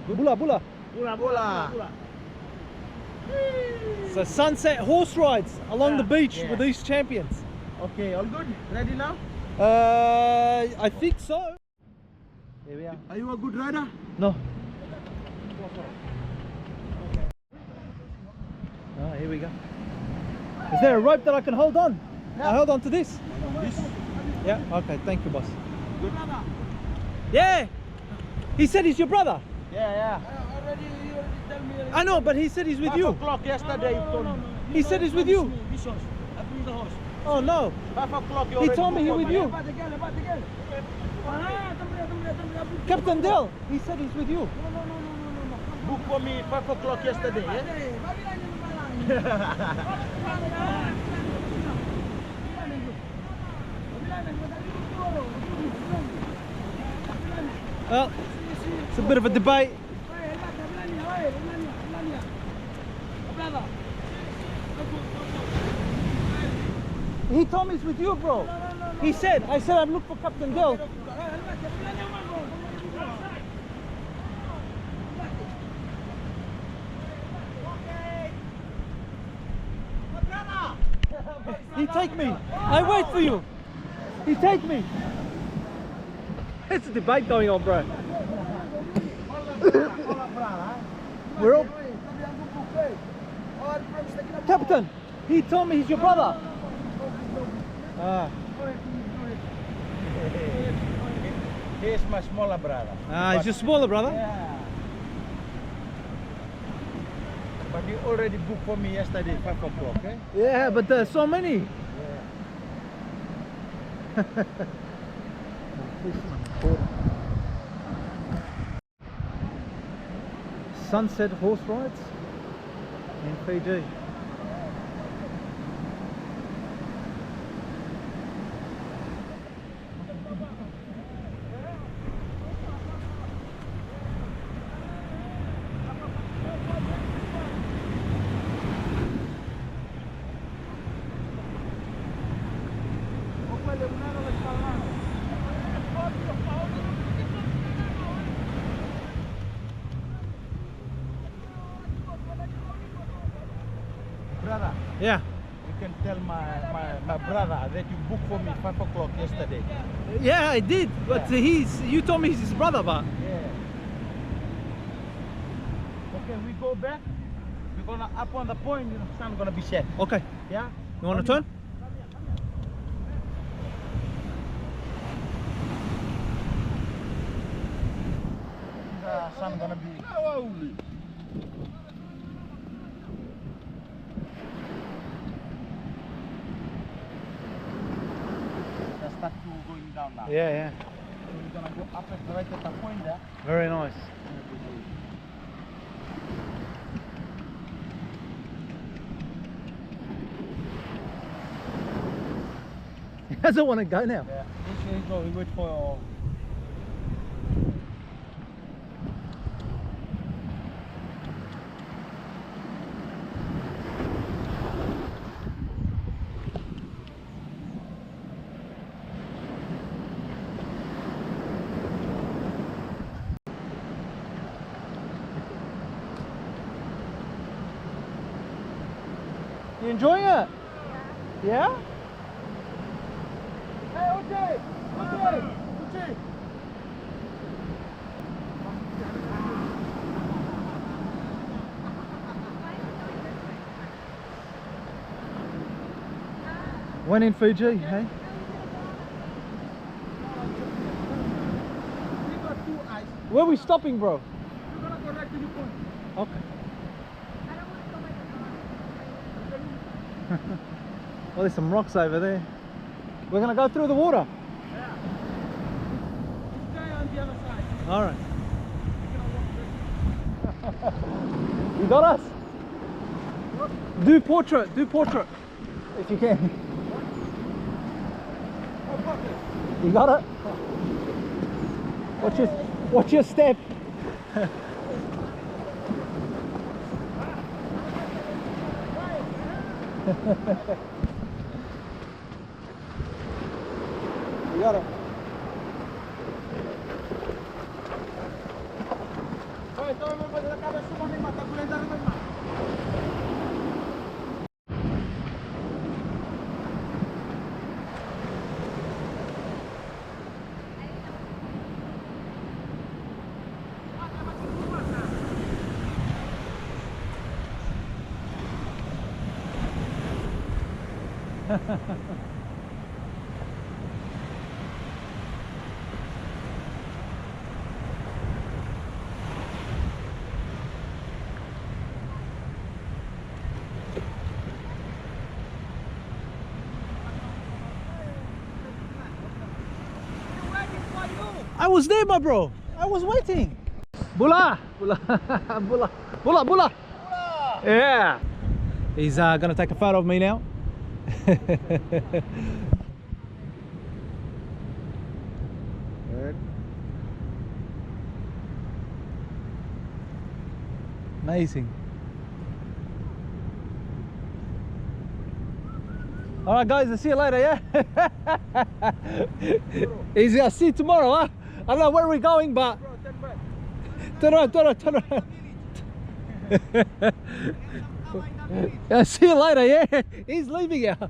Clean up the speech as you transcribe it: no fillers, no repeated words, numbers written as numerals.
Bula, bula. So sunset horse rides along the beach with these champions. Okay, all good? Ready now? I think so. Here we are. Are you a good rider? No. Oh, here we go. Is there a rope that I can hold on? I hold on to this. This? Yeah, okay, thank you, boss. Good. Yeah! He said he's your brother. Yeah. Already tell me. I know, but he said he's with 5 you. o'clock yesterday. No. He said he's with you. This horse. I bring the horse. Oh no. 5 o'clock. He told me he's with you. Captain Dell, he said he's with you. No. Book for me 5 o'clock yesterday. Well, it's a bit of a debate. He told me he's with you, bro. He said, I said I've looked for Captain Dell. He take me. I wait for you. He take me. It's a debate going on, bro. We're all... Captain, he told me he's your brother. Ah. He's my smaller brother. Ah, he's your smaller brother? Yeah. But you already booked for me yesterday 5 o'clock, eh? Yeah, but there's so many. Yeah. Sunset horse rides in Fiji. Brother, Yeah. you can tell my brother that you booked for me 5 o'clock yesterday. Yeah, I did. But you told me he's his brother, but... Yeah. Okay, we go back. We're gonna up on the point, the sun gonna be set. Okay. Yeah? You want to turn? The sun gonna be... The start to going down now. Yeah. So we're gonna go up and right at the point there. Very nice. He doesn't want to go now. Yeah. Here you go, we wait for... You enjoying it? Yeah? Hey, Uche! When in Fiji, hey? Where are we stopping, bro? We're gonna go right to the point. Okay. Well, there's some rocks over there. We're gonna go through the water. Yeah. This guy on the other side. All right. We're gonna walk this. You got us? Do portrait, if you can. You got it? Watch your step. You got it. Ito naman pa sa kabas sumangin matagulan na naman ma. I was there, my bro. I was waiting. Bula, bula, bula, bula, bula. Yeah. He's gonna take a photo of me now. Amazing. All right, guys. I'll see you later. Yeah. Easy. I'll see you tomorrow. Huh? I don't know where we're going, but turn around, turn around, turn around. I'll see you later. Yeah. He's leaving. Yeah.